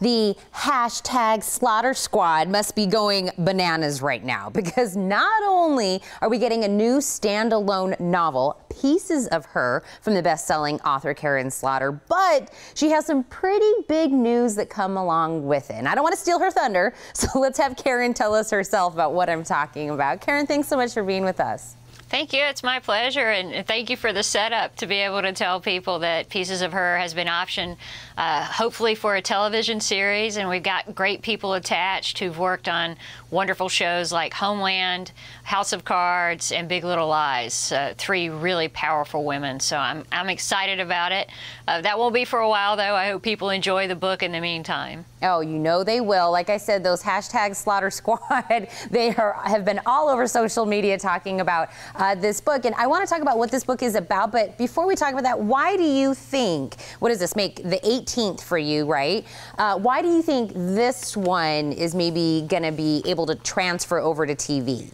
The hashtag Slaughter Squad must be going bananas right now, because not only are we getting a new standalone novel, Pieces of Her, from the best-selling author Karin Slaughter, but she has some pretty big news that come along with it. And I don't want to steal her thunder, so let's have Karin tell us herself about what I'm talking about. Karin, thanks so much for being with us. Thank you. It's my pleasure, and thank you for the setup to be able to tell people that Pieces of Her has been optioned, hopefully for a television series, and we've got great people attached who've worked on wonderful shows like Homeland, House of Cards, and Big Little Lies. Three really powerful women, so I'm excited about it. That won't be for a while, though. I hope people enjoy the book in the meantime. Oh, you know they will. Like I said, those hashtag Slaughter Squad, have been all over social media talking about this book. And I want to talk about what this book is about. But before we talk about that, why do you think, what does this make, the 18th for you, right? Why do you think this one is maybe going to be able to transfer over to TV?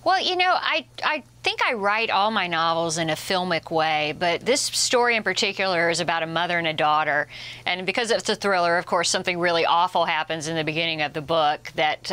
Well, you know, I think I write all my novels in a filmic way, but this story in particular is about a mother and a daughter. And because it's a thriller, of course, something really awful happens in the beginning of the book that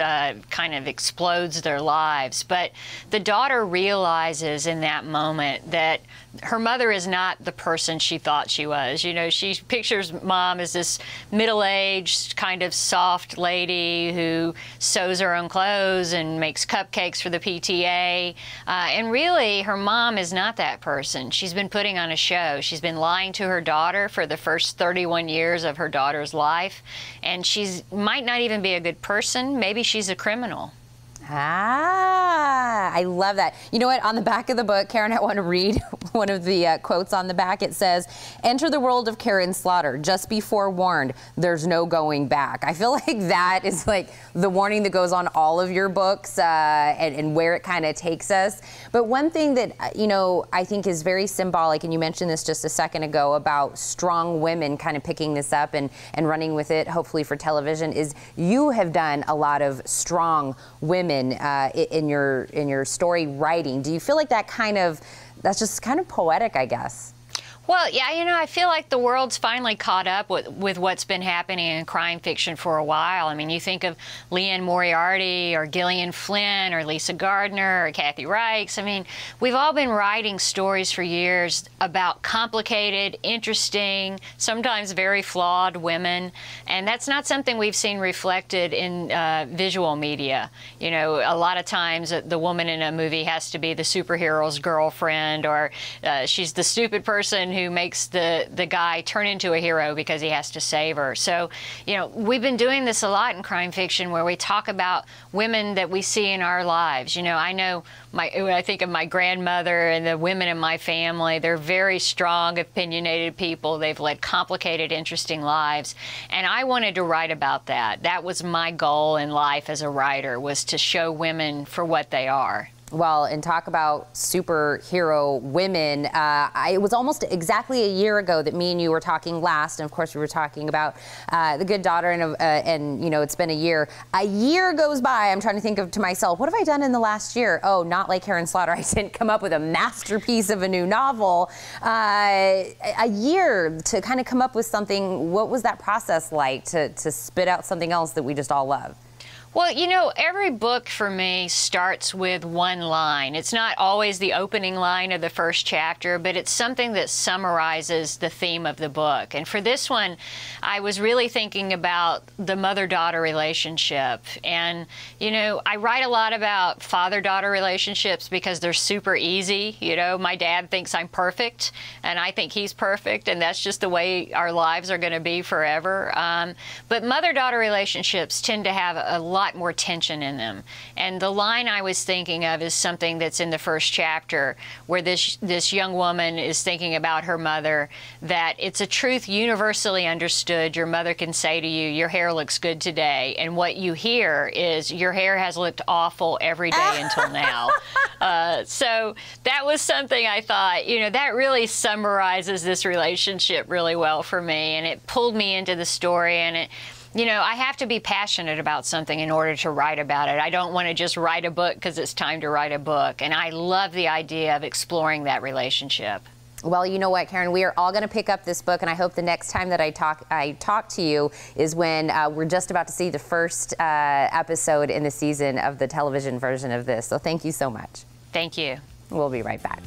kind of explodes their lives. But the daughter realizes in that moment that her mother is not the person she thought she was. You know, she pictures mom as this middle-aged, kind of soft lady who sews her own clothes and makes cupcakes for the PTA. And really, her mom is not that person. She's been putting on a show. She's been lying to her daughter for the first 31 years of her daughter's life. And she might not even be a good person. Maybe she's a criminal. Ah, I love that. You know what? On the back of the book, Karin, I want to read one of the quotes on the back. It says, "Enter the world of Karin Slaughter. Just be forewarned, there's no going back." I feel like that is like the warning that goes on all of your books and where it kind of takes us. But one thing that, you know, I think is very symbolic, and you mentioned this just a second ago about strong women kind of picking this up and running with it, hopefully for television, is you have done a lot of strong women in your story writing. Do you feel like that's just kind of poetic, I guess? Well, yeah, you know, I feel like the world's finally caught up with what's been happening in crime fiction for a while. I mean, you think of Leanne Moriarty or Gillian Flynn or Lisa Gardner or Kathy Reichs. I mean, we've all been writing stories for years about complicated, interesting, sometimes very flawed women, and that's not something we've seen reflected in visual media. You know, a lot of times the woman in a movie has to be the superhero's girlfriend, or she's the stupid person who makes the guy turn into a hero because he has to save her. So, you know, we've been doing this a lot in crime fiction, where we talk about women that we see in our lives. You know, when I think of my grandmother and the women in my family, they're very strong, opinionated people. They've led complicated, interesting lives. And I wanted to write about that. That was my goal in life as a writer, was to show women for what they are. Well, and talk about superhero women. It was almost exactly a year ago that me and you were talking last, and of course we were talking about The Good Daughter, and you know, it's been a year. A year goes by. I'm trying to think to myself, what have I done in the last year? Oh, not like Karin Slaughter. I didn't come up with a masterpiece of a new novel. A year to kind of come up with something. What was that process like to spit out something else that we just all love? Well, you know, every book for me starts with one line. It's not always the opening line of the first chapter, but it's something that summarizes the theme of the book. And for this one, I was really thinking about the mother-daughter relationship. And, you know, I write a lot about father-daughter relationships because they're super easy. You know, my dad thinks I'm perfect, and I think he's perfect, and that's just the way our lives are going to be forever. But mother-daughter relationships tend to have a lot more tension in them. And the line I was thinking of is something that's in the first chapter, where this young woman is thinking about her mother, that it's a truth universally understood. Your mother can say to you, "Your hair looks good today," and what you hear is, "Your hair has looked awful every day until now." So that was something I thought, you know, that really summarizes this relationship really well for me, and it pulled me into the story. And you know, I have to be passionate about something in order to write about it. I don't want to just write a book because it's time to write a book. And I love the idea of exploring that relationship. Well, you know what, Karin, we are all going to pick up this book, and I hope the next time that I talk to you is when we're just about to see the first episode in the season of the television version of this. So thank you so much. Thank you. We'll be right back.